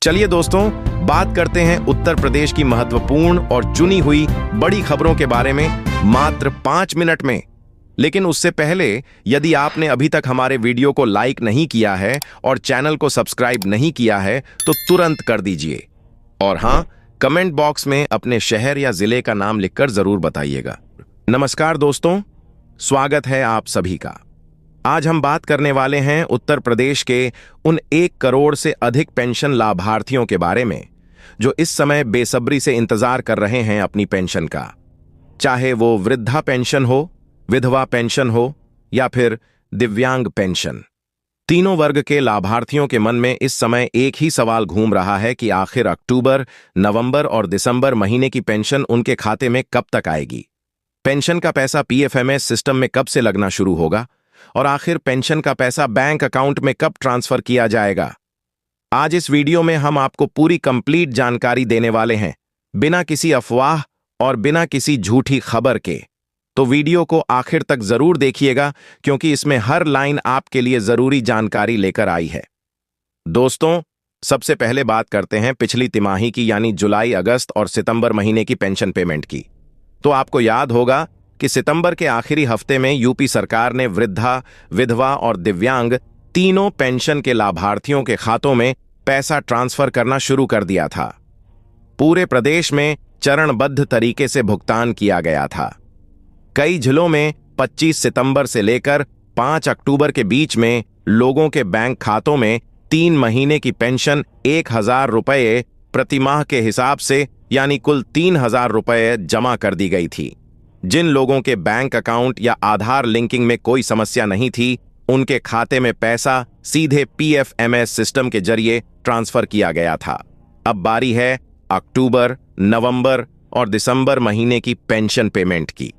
चलिए दोस्तों, बात करते हैं उत्तर प्रदेश की महत्वपूर्ण और चुनी हुई बड़ी खबरों के बारे में मात्र 5 मिनट में। लेकिन उससे पहले यदि आपने अभी तक हमारे वीडियो को लाइक नहीं किया है और चैनल को सब्सक्राइब नहीं किया है तो तुरंत कर दीजिए। और हाँ, कमेंट बॉक्स में अपने शहर या जिले का नाम लिखकर जरूर बताइएगा। नमस्कार दोस्तों, स्वागत है आप सभी का। आज हम बात करने वाले हैं उत्तर प्रदेश के उन 1 करोड़ से अधिक पेंशन लाभार्थियों के बारे में जो इस समय बेसब्री से इंतजार कर रहे हैं अपनी पेंशन का। चाहे वो वृद्धा पेंशन हो, विधवा पेंशन हो या फिर दिव्यांग पेंशन, तीनों वर्ग के लाभार्थियों के मन में इस समय एक ही सवाल घूम रहा है कि आखिर अक्टूबर, नवंबर और दिसंबर महीने की पेंशन उनके खाते में कब तक आएगी। पेंशन का पैसा पीएफएमएस सिस्टम में कब से लगना शुरू होगा और आखिर पेंशन का पैसा बैंक अकाउंट में कब ट्रांसफर किया जाएगा। आज इस वीडियो में हम आपको पूरी कंप्लीट जानकारी देने वाले हैं, बिना किसी अफवाह और बिना किसी झूठी खबर के। तो वीडियो को आखिर तक जरूर देखिएगा क्योंकि इसमें हर लाइन आपके लिए जरूरी जानकारी लेकर आई है। दोस्तों, सबसे पहले बात करते हैं पिछली तिमाही की यानी जुलाई, अगस्त और सितंबर महीने की पेंशन पेमेंट की। तो आपको याद होगा कि सितंबर के आखिरी हफ्ते में यूपी सरकार ने वृद्धा, विधवा और दिव्यांग तीनों पेंशन के लाभार्थियों के खातों में पैसा ट्रांसफर करना शुरू कर दिया था। पूरे प्रदेश में चरणबद्ध तरीके से भुगतान किया गया था। कई जिलों में 25 सितंबर से लेकर 5 अक्टूबर के बीच में लोगों के बैंक खातों में 3 महीने की पेंशन 1,000 रुपये प्रतिमाह के हिसाब से यानी कुल 3,000 रुपये जमा कर दी गई थी। जिन लोगों के बैंक अकाउंट या आधार लिंकिंग में कोई समस्या नहीं थी, उनके खाते में पैसा सीधे पीएफएमएस सिस्टम के जरिए ट्रांसफर किया गया था। अब बारी है अक्टूबर, नवंबर और दिसंबर महीने की पेंशन पेमेंट की।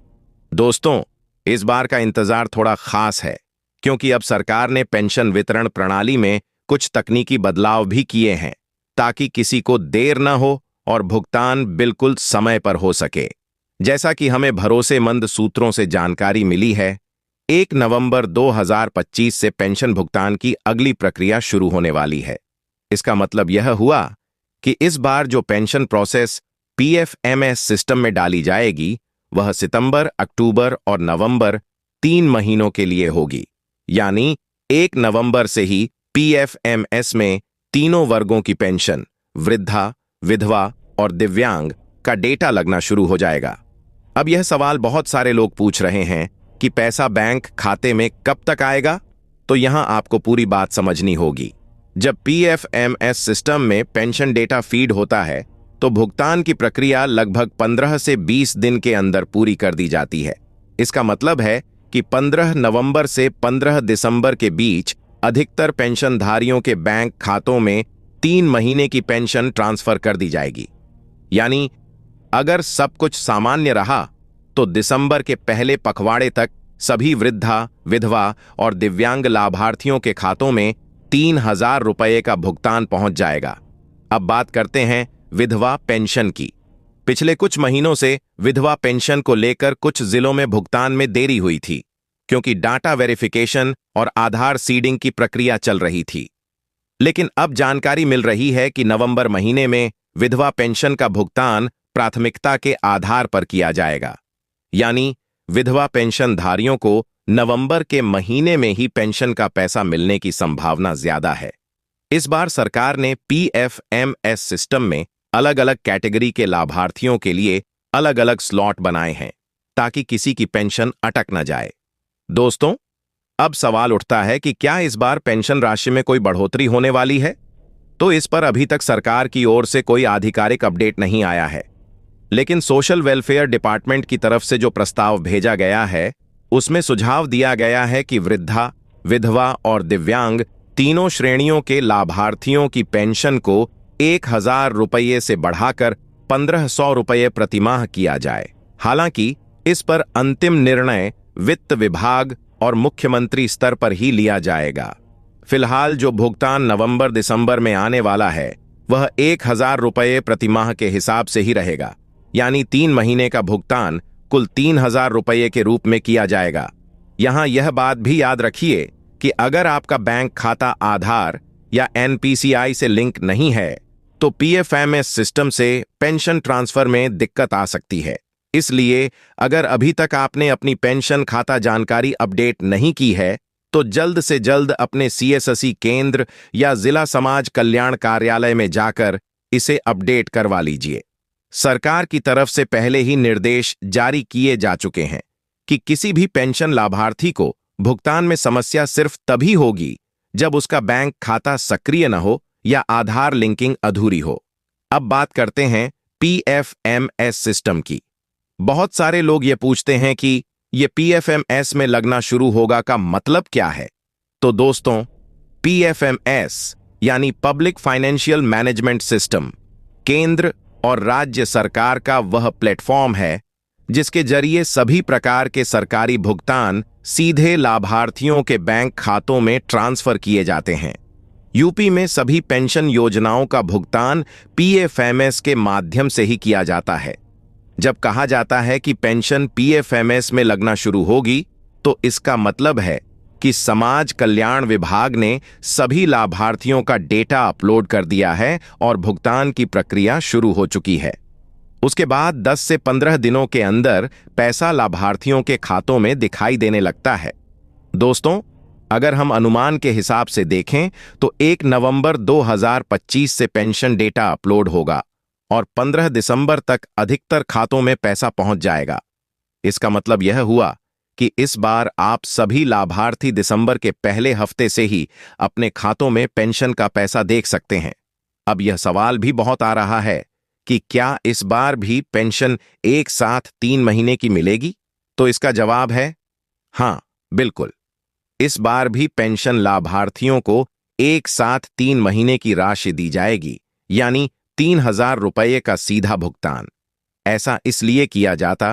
दोस्तों, इस बार का इंतजार थोड़ा खास है क्योंकि अब सरकार ने पेंशन वितरण प्रणाली में कुछ तकनीकी बदलाव भी किए हैं ताकि किसी को देर न हो और भुगतान बिल्कुल समय पर हो सके। जैसा कि हमें भरोसेमंद सूत्रों से जानकारी मिली है, 1 नवंबर 2025 से पेंशन भुगतान की अगली प्रक्रिया शुरू होने वाली है। इसका मतलब यह हुआ कि इस बार जो पेंशन प्रोसेस पीएफएमएस सिस्टम में डाली जाएगी वह सितंबर, अक्टूबर और नवंबर 3 महीनों के लिए होगी। यानी 1 नवंबर से ही पीएफएमएस में तीनों वर्गों की पेंशन, वृद्धा, विधवा और दिव्यांग का डेटा लगना शुरू हो जाएगा। अब यह सवाल बहुत सारे लोग पूछ रहे हैं कि पैसा बैंक खाते में कब तक आएगा, तो यहां आपको पूरी बात समझनी होगी। जब पीएफएमएस सिस्टम में पेंशन डेटा फीड होता है तो भुगतान की प्रक्रिया लगभग 15 से 20 दिन के अंदर पूरी कर दी जाती है। इसका मतलब है कि 15 नवंबर से 15 दिसंबर के बीच अधिकतर पेंशनधारियों के बैंक खातों में 3 महीने की पेंशन ट्रांसफर कर दी जाएगी। यानी अगर सब कुछ सामान्य रहा तो दिसंबर के पहले पखवाड़े तक सभी वृद्धा, विधवा और दिव्यांग लाभार्थियों के खातों में 3,000 रुपये का भुगतान पहुंच जाएगा। अब बात करते हैं विधवा पेंशन की। पिछले कुछ महीनों से विधवा पेंशन को लेकर कुछ जिलों में भुगतान में देरी हुई थी क्योंकि डाटा वेरिफिकेशन और आधार सीडिंग की प्रक्रिया चल रही थी। लेकिन अब जानकारी मिल रही है कि नवंबर महीने में विधवा पेंशन का भुगतान प्राथमिकता के आधार पर किया जाएगा। यानी विधवा पेंशनधारियों को नवंबर के महीने में ही पेंशन का पैसा मिलने की संभावना ज्यादा है। इस बार सरकार ने पीएफएमएस सिस्टम में अलग अलग कैटेगरी के लाभार्थियों के लिए अलग अलग स्लॉट बनाए हैं ताकि किसी की पेंशन अटक न जाए। दोस्तों, अब सवाल उठता है कि क्या इस बार पेंशन राशि में कोई बढ़ोतरी होने वाली है? तो इस पर अभी तक सरकार की ओर से कोई आधिकारिक अपडेट नहीं आया है। लेकिन सोशल वेलफेयर डिपार्टमेंट की तरफ से जो प्रस्ताव भेजा गया है उसमें सुझाव दिया गया है कि वृद्धा, विधवा और दिव्यांग तीनों श्रेणियों के लाभार्थियों की पेंशन को 1,000 रुपये से बढ़ाकर 1,500 रुपये प्रतिमाह किया जाए। हालांकि इस पर अंतिम निर्णय वित्त विभाग और मुख्यमंत्री स्तर पर ही लिया जाएगा। फिलहाल जो भुगतान नवंबर दिसंबर में आने वाला है वह 1,000 रुपये प्रतिमाह के हिसाब से ही रहेगा। यानी 3 महीने का भुगतान कुल 3,000 रुपये के रूप में किया जाएगा। यहां यह बात भी याद रखिए कि अगर आपका बैंक खाता आधार या एनपीसीआई से लिंक नहीं है तो पीएफएमएस सिस्टम से पेंशन ट्रांसफर में दिक्कत आ सकती है। इसलिए अगर अभी तक आपने अपनी पेंशन खाता जानकारी अपडेट नहीं की है तो जल्द से जल्द अपने सीएससी केंद्र या जिला समाज कल्याण कार्यालय में जाकर इसे अपडेट करवा लीजिए। सरकार की तरफ से पहले ही निर्देश जारी किए जा चुके हैं कि किसी भी पेंशन लाभार्थी को भुगतान में समस्या सिर्फ तभी होगी जब उसका बैंक खाता सक्रिय न हो या आधार लिंकिंग अधूरी हो। अब बात करते हैं पीएफएमएस सिस्टम की। बहुत सारे लोग ये पूछते हैं कि ये पीएफएमएस में लगना शुरू होगा का मतलब क्या है। तो दोस्तों, पीएफएमएस यानी पब्लिक फाइनेंशियल मैनेजमेंट सिस्टम केंद्र और राज्य सरकार का वह प्लेटफॉर्म है जिसके जरिए सभी प्रकार के सरकारी भुगतान सीधे लाभार्थियों के बैंक खातों में ट्रांसफर किए जाते हैं। यूपी में सभी पेंशन योजनाओं का भुगतान पीएफएमएस के माध्यम से ही किया जाता है। जब कहा जाता है कि पेंशन पीएफएमएस में लगना शुरू होगी तो इसका मतलब है कि समाज कल्याण विभाग ने सभी लाभार्थियों का डेटा अपलोड कर दिया है और भुगतान की प्रक्रिया शुरू हो चुकी है। उसके बाद 10 से 15 दिनों के अंदर पैसा लाभार्थियों के खातों में दिखाई देने लगता है। दोस्तों, अगर हम अनुमान के हिसाब से देखें तो 1 नवंबर 2025 से पेंशन डेटा अपलोड होगा और 15 दिसंबर तक अधिकतर खातों में पैसा पहुंच जाएगा। इसका मतलब यह हुआ कि इस बार आप सभी लाभार्थी दिसंबर के पहले हफ्ते से ही अपने खातों में पेंशन का पैसा देख सकते हैं। अब यह सवाल भी बहुत आ रहा है कि क्या इस बार भी पेंशन एक साथ 3 महीने की मिलेगी? तो इसका जवाब है हाँ, बिल्कुल। इस बार भी पेंशन लाभार्थियों को एक साथ 3 महीने की राशि दी जाएगी, यानी 3000 रुपये का सीधा भुगतान। ऐसा इसलिए किया जाता